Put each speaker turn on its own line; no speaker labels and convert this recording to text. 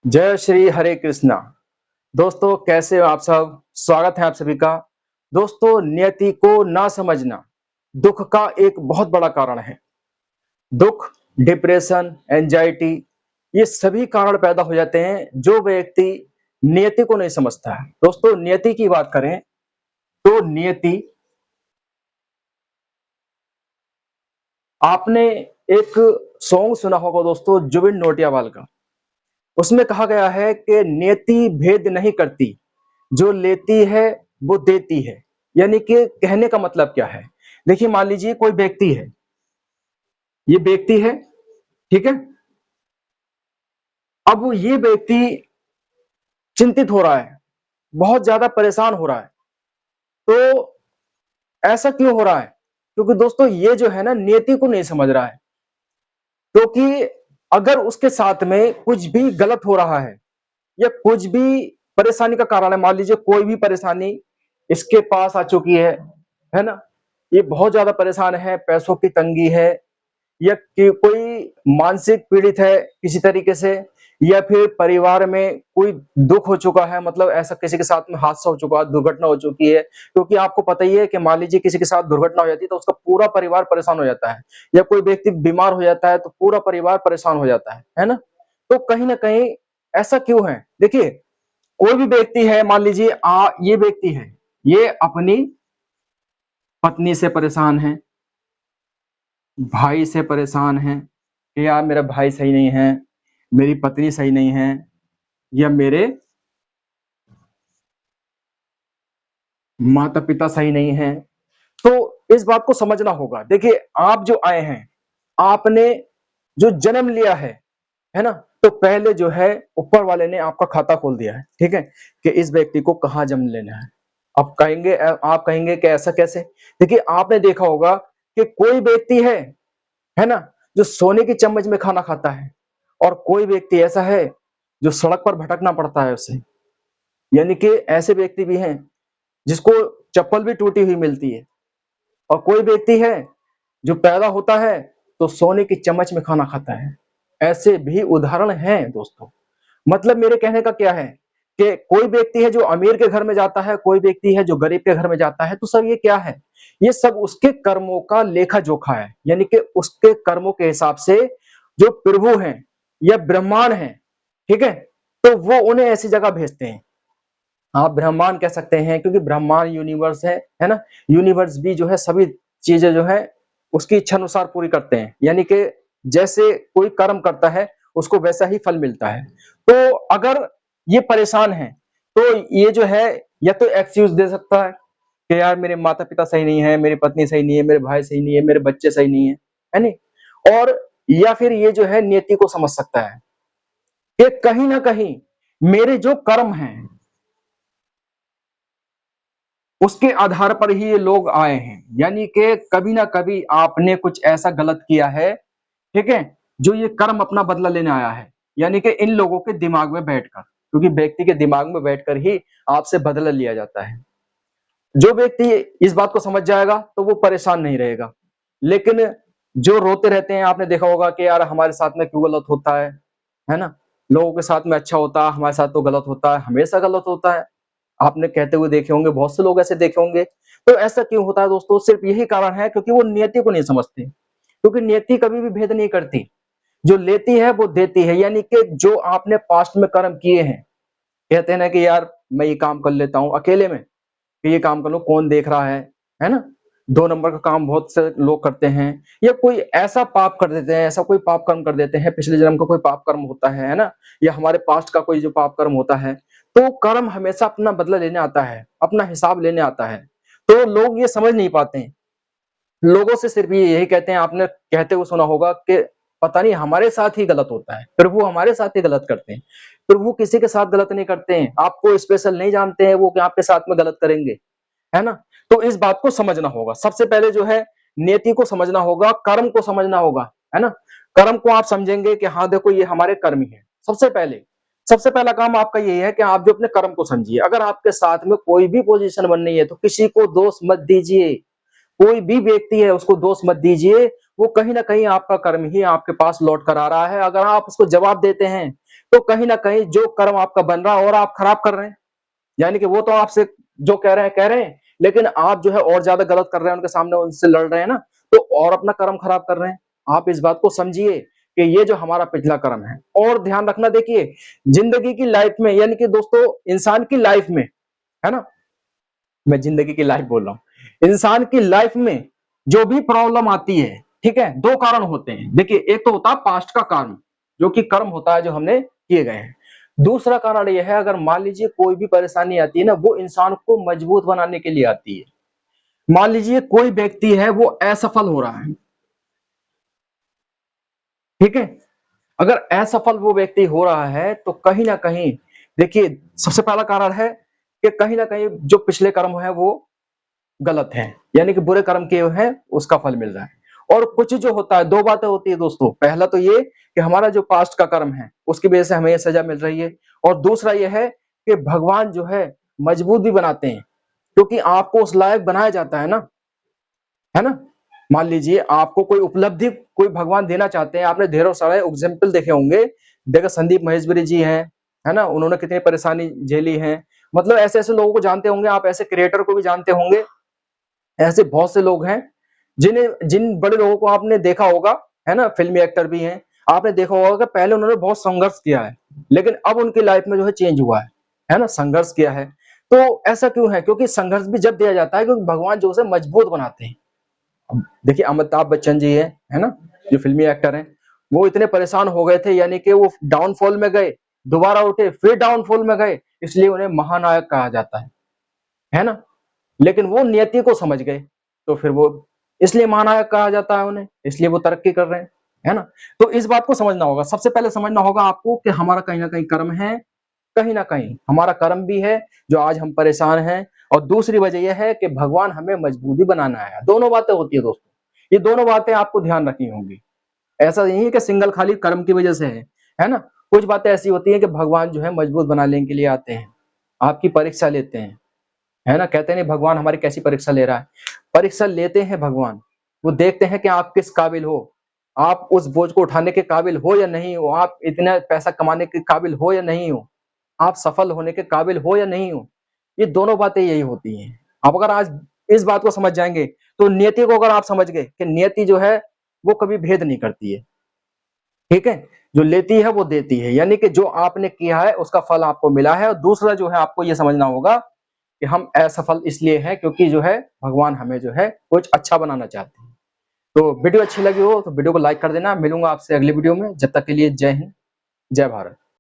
जय श्री हरे कृष्णा। दोस्तों कैसे हो आप सब? स्वागत है आप सभी का। दोस्तों नियति को ना समझना दुख का एक बहुत बड़ा कारण है। दुख, डिप्रेशन, एंजाइटी ये सभी कारण पैदा हो जाते हैं जो व्यक्ति नियति को नहीं समझता है। दोस्तों नियति की बात करें तो नियति आपने एक सॉन्ग सुना होगा दोस्तों जुबिन नौटियाल का। उसमें कहा गया है कि नियति भेद नहीं करती, जो लेती है वो देती है। यानी कि कहने का मतलब क्या है? देखिए मान लीजिए कोई व्यक्ति है, ये व्यक्ति है, ठीक है। अब वो ये व्यक्ति चिंतित हो रहा है, बहुत ज्यादा परेशान हो रहा है। तो ऐसा क्यों हो रहा है? क्योंकि दोस्तों ये जो है ना नियति को नहीं समझ रहा है। क्योंकि अगर उसके साथ में कुछ भी गलत हो रहा है या कुछ भी परेशानी का कारण है, मान लीजिए कोई भी परेशानी इसके पास आ चुकी है ना, ये बहुत ज्यादा परेशान है, पैसों की तंगी है या कि कोई मानसिक पीड़ित है किसी तरीके से, या फिर परिवार में कोई दुख हो चुका है, मतलब ऐसा किसी के साथ में हादसा हो चुका है, दुर्घटना हो चुकी है। क्योंकि आपको पता ही है कि मान लीजिए किसी के साथ दुर्घटना हो जाती है तो उसका पूरा परिवार परेशान हो जाता है, या कोई व्यक्ति बीमार हो जाता है तो पूरा परिवार परेशान हो जाता है ना। तो कहीं ना कहीं ऐसा क्यों है? देखिए कोई भी व्यक्ति है, मान लीजिए ये व्यक्ति है, ये अपनी पत्नी से परेशान है, भाई से परेशान है कि यार मेरा भाई सही नहीं है, मेरी पत्नी सही नहीं है, या मेरे माता पिता सही नहीं है। तो इस बात को समझना होगा। देखिए आप जो आए हैं, आपने जो जन्म लिया है ना, तो पहले जो है ऊपर वाले ने आपका खाता खोल दिया है, ठीक है, कि इस व्यक्ति को कहाँ जन्म लेना है। आप कहेंगे कि ऐसा कैसे? देखिए आपने देखा होगा कि कोई व्यक्ति है ना, जो सोने की चम्मच में खाना खाता है, और कोई व्यक्ति ऐसा है जो सड़क पर भटकना पड़ता है उसे। यानी कि ऐसे व्यक्ति भी हैं जिसको चप्पल भी टूटी हुई मिलती है, और कोई व्यक्ति है जो पैदा होता है तो सोने की चम्मच में खाना खाता है। ऐसे भी उदाहरण हैं दोस्तों। मतलब मेरे कहने का क्या है कि कोई व्यक्ति है जो अमीर के घर में जाता है, कोई व्यक्ति है जो गरीब के घर में जाता है, तो सब ये क्या है? ये सब उसके कर्मों का लेखा जोखा है। यानी कि उसके कर्मों के हिसाब से जो प्रभु हैं या ब्रह्मांड हैं, ठीक है, तो वो उन्हें ऐसी जगह भेजते हैं। आप ब्रह्मांड कह सकते हैं क्योंकि ब्रह्मांड यूनिवर्स है ना। यूनिवर्स भी जो है सभी चीजें जो है उसकी इच्छा अनुसार पूरी करते हैं। यानी कि जैसे कोई कर्म करता है उसको वैसा ही फल मिलता है। तो अगर ये परेशान है तो ये जो है या तो एक्सक्यूज दे सकता है कि यार मेरे माता पिता सही नहीं है, मेरी पत्नी सही नहीं है, मेरे भाई सही नहीं है, मेरे बच्चे सही नहीं है नहीं। और या फिर ये जो है नियति को समझ सकता है कि कहीं ना कहीं मेरे जो कर्म हैं उसके आधार पर ही ये लोग आए हैं। यानी कि कभी ना कभी आपने कुछ ऐसा गलत किया है, ठीक है, जो ये कर्म अपना बदला लेने आया है। यानी कि इन लोगों के दिमाग में बैठकर, क्योंकि व्यक्ति के दिमाग में बैठकर ही आपसे बदला लिया जाता है। जो व्यक्ति इस बात को समझ जाएगा तो वो परेशान नहीं रहेगा। लेकिन जो रोते रहते हैं, आपने देखा होगा कि यार हमारे साथ में क्यों गलत होता है ना, लोगों के साथ में अच्छा होता है, हमारे साथ तो गलत होता है, हमेशा गलत होता है। आपने कहते हुए देखे होंगे, बहुत से लोग ऐसे देखे होंगे। तो ऐसा क्यों होता है दोस्तों? सिर्फ यही कारण है क्योंकि वो नियति को नहीं समझते। क्योंकि नियति कभी भी भेद नहीं करती, जो लेती है वो देती है। यानी कि जो आपने पास्ट में कर्म किए हैं, कहते हैं ना कि यार मैं ये काम कर लेता हूँ अकेले में, कि ये काम कर लो, कौन देख रहा है ना। 2 नंबर का काम बहुत से लोग करते हैं, या कोई ऐसा पाप कर देते हैं, ऐसा कोई पाप कर्म कर देते हैं, पिछले जन्म का कोई पाप कर्म होता है ना, या हमारे पास्ट का कोई जो पाप कर्म होता है। तो कर्म हमेशा अपना बदला लेने आता है, अपना हिसाब लेने आता है। तो लोग ये समझ नहीं पाते हैं। लोगों से सिर्फ ये यही कहते हैं, आपने कहते हुए सुना होगा कि पता नहीं हमारे साथ ही गलत होता है, प्रभु हमारे साथ ही गलत करते हैं। प्रभु किसी के साथ गलत नहीं करते हैं, आपको स्पेशल नहीं जानते हैं वो कि आपके साथ में गलत करेंगे, है ना। तो इस बात को समझना होगा। सबसे पहले जो है नियति को समझना होगा, कर्म को समझना होगा, है ना। कर्म को आप समझेंगे कि हाँ देखो ये हमारे कर्म ही है। सबसे पहला काम आपका यही है कि आप जो अपने कर्म को समझिए। अगर आपके साथ में कोई भी पोजीशन बन रही है तो किसी को दोष मत दीजिए। कोई भी व्यक्ति है उसको दोष मत दीजिए, वो कहीं ना कहीं आपका कर्म ही आपके पास लौट कर आ रहा है। अगर आप उसको जवाब देते हैं तो कहीं ना कहीं जो कर्म आपका बन रहा है और आप खराब कर रहे हैं। यानी कि वो तो आपसे जो कह रहे हैं, लेकिन आप जो है और ज्यादा गलत कर रहे हैं, उनके सामने उनसे लड़ रहे हैं ना, तो और अपना कर्म खराब कर रहे हैं। आप इस बात को समझिए कि ये जो हमारा पिछला कर्म है। और ध्यान रखना, देखिए जिंदगी की लाइफ में, यानी कि दोस्तों इंसान की लाइफ में, है ना, मैं जिंदगी की लाइफ बोल रहा हूँ, इंसान की लाइफ में जो भी प्रॉब्लम आती है, ठीक है, दो कारण होते हैं। देखिए एक तो होता है पास्ट का कर्म, जो कि कर्म होता है जो हमने किए गए हैं। दूसरा कारण यह है, अगर मान लीजिए कोई भी परेशानी आती है ना, वो इंसान को मजबूत बनाने के लिए आती है। मान लीजिए कोई व्यक्ति है वो असफल हो रहा है, ठीक है, अगर असफल वो व्यक्ति हो रहा है तो कहीं ना कहीं, देखिए सबसे पहला कारण है कि कहीं ना कहीं जो पिछले कर्म है वो गलत है, यानी कि बुरे कर्म किए हैं उसका फल मिल रहा है। और कुछ जो होता है, दो बातें होती है दोस्तों, पहला तो ये कि हमारा जो पास्ट का कर्म है उसकी वजह से हमें ये सजा मिल रही है, और दूसरा ये है कि भगवान जो है मजबूत भी बनाते हैं, क्योंकि आपको उस लायक बनाया जाता है ना। मान लीजिए आपको कोई उपलब्धि कोई भगवान देना चाहते हैं, आपने ढेरों सारे एग्जाम्पल देखे होंगे, देखो संदीप महेश्वरी जी हैं, है ना, उन्होंने कितनी परेशानी झेली है, मतलब ऐसे ऐसे लोगों को जानते होंगे आप, ऐसे क्रिएटर को भी जानते होंगे, ऐसे बहुत से लोग हैं जिन्हें जिन बड़े लोगों को आपने देखा होगा, है ना, फिल्मी एक्टर भी हैं, आपने देखा होगा कि पहले उन्होंने बहुत संघर्ष किया है, लेकिन अब उनकी लाइफ में जो है चेंज हुआ है ना, संघर्ष किया है। तो ऐसा क्यों है? क्योंकि संघर्ष भी जब दिया जाता है क्योंकि भगवान जो है मजबूत बनाते हैं। देखिए अमिताभ बच्चन जी है ना, जो फिल्मी एक्टर हैं, वो इतने परेशान हो गए थे, यानी कि वो डाउनफॉल में गए, दोबारा उठे, फिर डाउनफॉल में गए, इसलिए उन्हें महानायक कहा जाता है ना। लेकिन वो नियति को समझ गए, तो फिर वो इसलिए महानायक कहा जाता है उन्हें, इसलिए वो तरक्की कर रहे हैं, है ना। तो इस बात को समझना होगा, सबसे पहले समझना होगा आपको कि हमारा कहीं ना कहीं कर्म है, कहीं ना कहीं हमारा कर्म भी है जो आज हम परेशान हैं, और दूसरी वजह यह है कि भगवान हमें मजबूती बनाना है। दोनों बातें होती है दोस्तों, ये दोनों बातें आपको ध्यान रखनी होंगी। ऐसा नहीं है कि सिंगल खाली कर्म की वजह से है ना। कुछ बातें ऐसी होती है कि भगवान जो है मजबूत बनाने के लिए आते हैं, आपकी परीक्षा लेते हैं, है ना। कहते नहीं भगवान हमारी कैसी परीक्षा ले रहा है, परीक्षा लेते हैं भगवान। वो देखते हैं कि आप किस काबिल हो, आप उस बोझ को उठाने के काबिल हो या नहीं हो, आप इतना पैसा कमाने के काबिल हो या नहीं हो, आप सफल होने के काबिल हो या नहीं हो। ये दोनों बातें यही होती हैं। आप अगर आज इस बात को समझ जाएंगे, तो नियति को अगर आप समझ गए कि नियति जो है वो कभी भेद नहीं करती है, ठीक है, जो लेती है वो देती है, यानी कि जो आपने किया है उसका फल आपको मिला है। और दूसरा जो है आपको ये समझना होगा कि हम असफल इसलिए हैं क्योंकि जो है भगवान हमें जो है कुछ अच्छा बनाना चाहते हैं। तो वीडियो अच्छी लगी हो तो वीडियो को लाइक कर देना। मिलूंगा आपसे अगली वीडियो में, जब तक के लिए जय हिंद, जय भारत।